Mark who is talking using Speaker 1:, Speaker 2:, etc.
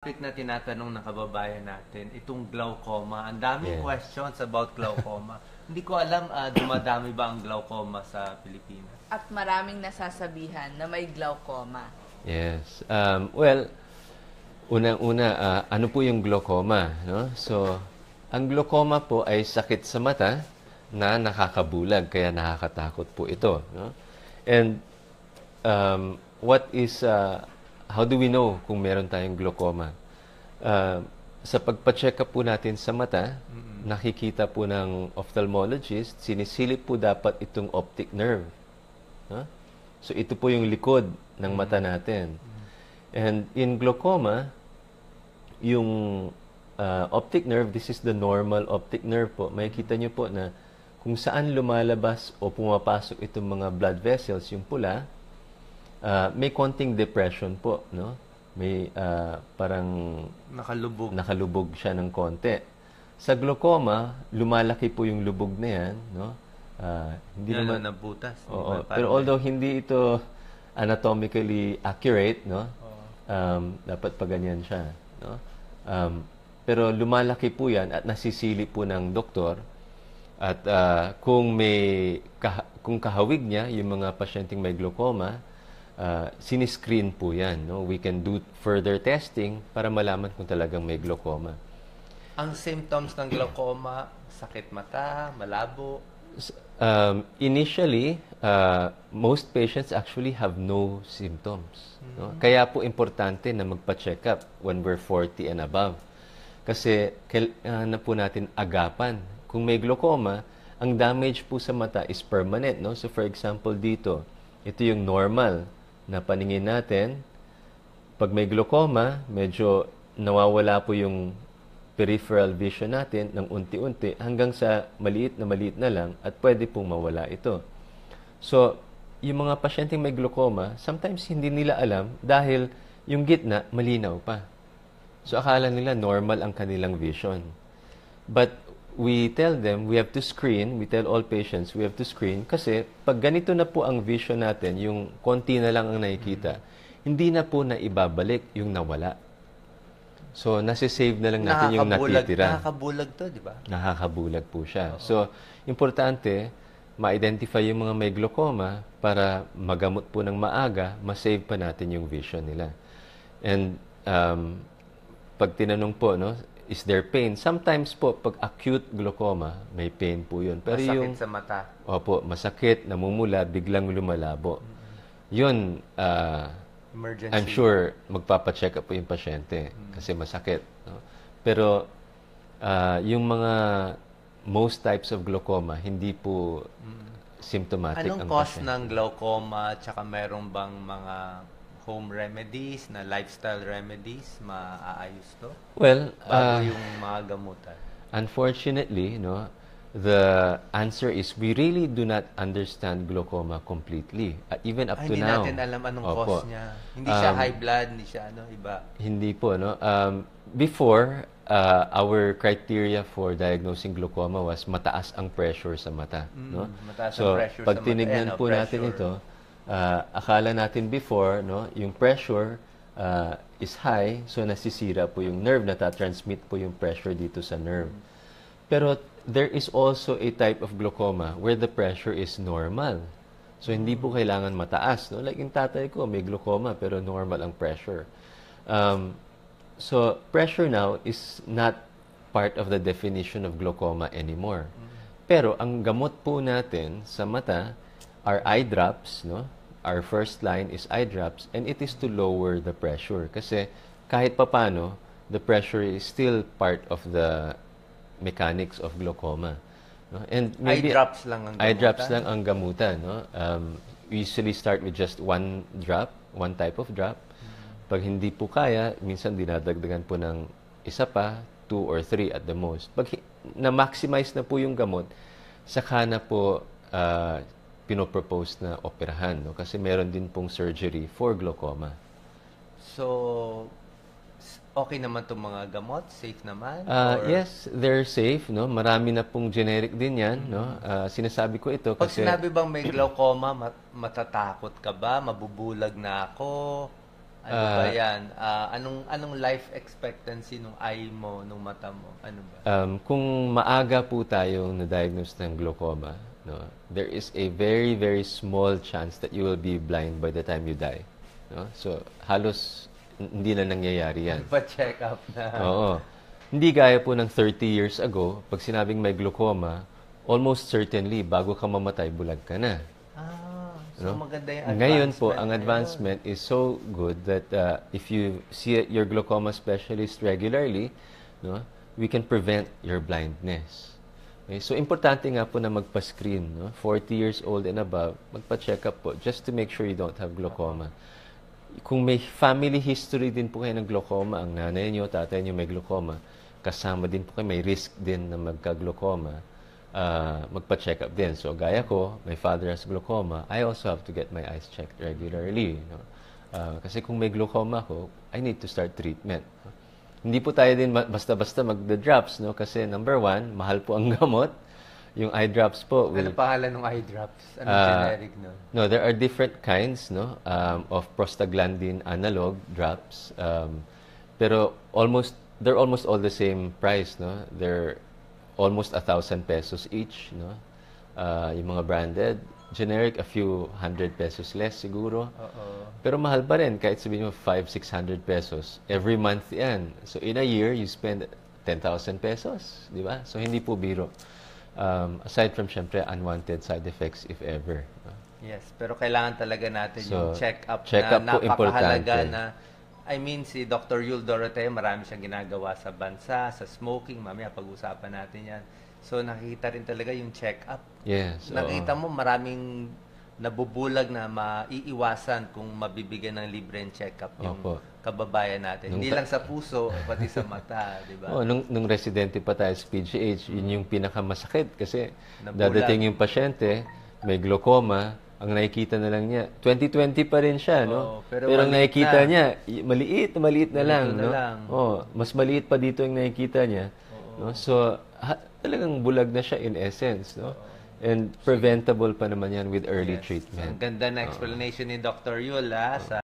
Speaker 1: Topic na tinatanong ng kababayan natin, itong glaucoma. Ang daming
Speaker 2: Yeah.
Speaker 1: questions about glaucoma. Hindi ko alam, dumadami ba ang glaucoma sa Pilipinas?
Speaker 3: At maraming nasasabihan na may glaucoma.
Speaker 2: Yes. Well, unang-una, ano po yung glaucoma? No? So, ang glaucoma po ay sakit sa mata na nakakabulag, kaya nakakatakot po ito. No? And how do we know kung meron tayong glaucoma? Sa pagpa-check up po natin sa mata, nakikita po ng ophthalmologist, sinisilip po dapat itong optic nerve. No? So, ito po yung likod ng mata natin. And in glaucoma, yung optic nerve, this is the normal optic nerve po. Makikita nyo po na kung saan lumalabas o pumapasok itong mga blood vessels, yung pula, may konting depression po, no? May parang nakalubog siya ng konti. Sa glaucoma, lumalaki po yung lubog na yan, no? Hindi naman
Speaker 1: nabutas.
Speaker 2: Oo, pero although hindi ito anatomically accurate, no? Dapat pa ganyan siya, no? Pero lumalaki po yan at nasisili po ng doktor. At kung kahawig niya, yung mga pasyenteng may glaucoma, siniscreen po yan. No? We can do further testing para malaman kung talagang may glaucoma.
Speaker 1: Ang symptoms ng glaucoma, sakit mata, malabo.
Speaker 2: Initially, most patients actually have no symptoms. No? Kaya po importante na magpa-check up when we're 40 and above. Kasi kailangan na po natin agapan. Kung may glaucoma, ang damage po sa mata is permanent. No? So for example dito, ito yung normal na paningin natin. Pag may glaucoma, medyo nawawala po yung peripheral vision natin ng unti-unti hanggang sa maliit na lang at pwede pong mawala ito. So, yung mga pasyenteng may glaucoma, sometimes hindi nila alam dahil yung gitna malinaw pa. So, akala nila normal ang kanilang vision. But we tell them we have to screen, we tell all patients we have to screen kasi pag ganito na po ang vision natin, yung konti na lang ang nakikita, hindi na po na ibabalik yung nawala. So, nasisave na lang natin yung natitira.
Speaker 1: Nakakabulag to, di ba?
Speaker 2: Nakakabulag po siya. So, importante, ma-identify yung mga may glaucoma para magamot po ng maaga, ma-save pa natin yung vision nila. And, pag tinanong po, no, is there pain? Sometimes po, pag acute glaucoma, may pain po yun. Pero
Speaker 1: masakit sa mata.
Speaker 2: Opo, masakit, namumula, biglang lumalabo. Yun,
Speaker 1: Emergency.
Speaker 2: I'm sure magpapacheck up po yung pasyente kasi masakit. No? Pero yung mga most types of glaucoma, hindi po symptomatic
Speaker 1: Anong
Speaker 2: ang
Speaker 1: cause
Speaker 2: pasyente.
Speaker 1: ng glaucoma? Tsaka meron bang mga home remedies, na lifestyle remedies, maaayos to?
Speaker 2: Well,
Speaker 1: Bago yung mga gamutan.
Speaker 2: unfortunately, no, the answer is we really do not understand glaucoma completely. Even up to
Speaker 1: Hindi
Speaker 2: now.
Speaker 1: natin alam anong
Speaker 2: Opo.
Speaker 1: cause niya. Hindi siya high blood, hindi siya iba.
Speaker 2: Hindi po, no? Before, our criteria for diagnosing glaucoma was mataas ang pressure sa mata, no?
Speaker 1: Mataas ang
Speaker 2: So,
Speaker 1: pressure
Speaker 2: pag
Speaker 1: sa mata.
Speaker 2: tinignan
Speaker 1: Ayan,
Speaker 2: po natin
Speaker 1: pressure.
Speaker 2: ito, akala natin before, no, yung pressure is high, so nasisira po yung nerve, natatransmit po yung pressure dito sa nerve. Pero there is also a type of glaucoma where the pressure is normal. So, hindi po kailangan mataas. No? Like yung tatay ko, may glaucoma pero normal ang pressure. So, pressure now is not part of the definition of glaucoma anymore. Pero ang gamot po natin sa mata are eye drops. No? Our first line is eye drops and it is to lower the pressure. Kasi kahit papano, the pressure is still part of the mechanics of glaucoma. No? And maybe
Speaker 1: Eye drops lang ang gamutan.
Speaker 2: eye drops lang ang gamutan. No? We usually start with just one drop, one type of drop. Pag hindi po kaya, minsan dinadagdagan po ng isa pa, 2 or 3 at the most. Pag na-maximize na po yung gamot, saka na po pinopropose na operahan. No? Kasi meron din pong surgery for glaucoma.
Speaker 1: So, okay naman itong mga gamot? Safe naman? Or
Speaker 2: Yes, they're safe. No? Marami na pong generic din yan. No? Sinasabi ko ito
Speaker 1: pag
Speaker 2: kasi...
Speaker 1: sinabi bang may glaucoma, matatakot ka ba? Mabubulag na ako? Ano ba yan? Anong life expectancy nung eye mo, nung mata mo? Ano ba?
Speaker 2: Kung maaga po tayong na-diagnose ng glaucoma, no, there is a very, very small chance that you will be blind by the time you die. No? So, halos hindi na nangyayari yan.
Speaker 1: Pa-check up na.
Speaker 2: Oo. Hindi gaya po ng 30 years ago, pag sinabing may glaucoma, almost certainly, bago ka mamatay, bulag ka na.
Speaker 1: So maganda yung advancement.
Speaker 2: Ngayon po, ang advancement is so good that if you see your glaucoma specialist regularly, no, we can prevent your blindness. Okay? So, importante nga po na magpa-screen. No? 40 years old and above, magpa-check up po just to make sure you don't have glaucoma. Kung may family history din po kayo ng glaucoma, ang nanay niyo, tatay niyo may glaucoma, kasama din po kayo, may risk din na magka-glaucoma, magpa-check up din. So, gaya ko, my father has glaucoma, I also have to get my eyes checked regularly. No? Kasi kung may glaucoma ako, I need to start treatment. Hindi po tayo din basta-basta mag-drops, no? Kasi number one, mahal po ang gamot. Yung eye drops po.
Speaker 1: Ano pangalan ng eye drops? Anong generic nun?
Speaker 2: No, there are different kinds, no, of prostaglandin analog drops. Pero they're almost all the same price, no? They're almost 1,000 pesos each, no? Yung mga branded, generic, a few hundred pesos less siguro. Pero mahal pa rin, kahit sabihin mo 500-600 pesos. Every month yan. So in a year, you spend 10,000 pesos, di ba? So hindi po biro. Aside from, syempre, unwanted side effects, if ever.
Speaker 1: Yes, pero kailangan talaga natin
Speaker 2: So,
Speaker 1: yung check-up
Speaker 2: check-up
Speaker 1: na
Speaker 2: po
Speaker 1: napakahalaga
Speaker 2: importante.
Speaker 1: na, I mean, si Dr. Yul Doroteo, marami siyang ginagawa sa bansa, sa smoking, mamaya pag-usapan natin yan. So, nakikita rin talaga yung check-up.
Speaker 2: Yes.
Speaker 1: Nakita mo, maraming nabubulag na maiiwasan kung mabibigyan ng libreng check-up yung
Speaker 2: Opo.
Speaker 1: kababayan natin. Hindi lang sa puso, pati sa mata, di ba?
Speaker 2: Nung residente pa tayo sa PGH, yun yung pinakamasakit kasi
Speaker 1: Nabulag.
Speaker 2: dadating yung pasyente, may glaucoma, ang nakikita na lang niya, 20/20 pa rin siya, no?
Speaker 1: pero
Speaker 2: ang
Speaker 1: maliit
Speaker 2: nakikita
Speaker 1: na.
Speaker 2: niya, maliit na lang,
Speaker 1: Ganito na
Speaker 2: no?
Speaker 1: lang.
Speaker 2: Mas maliit pa dito yung nakikita niya. No? So, talagang bulag na siya in essence, no? And preventable pa naman yan with early
Speaker 1: Yes.
Speaker 2: treatment.
Speaker 1: Ang ganda na explanation ni Dr. Yul, sa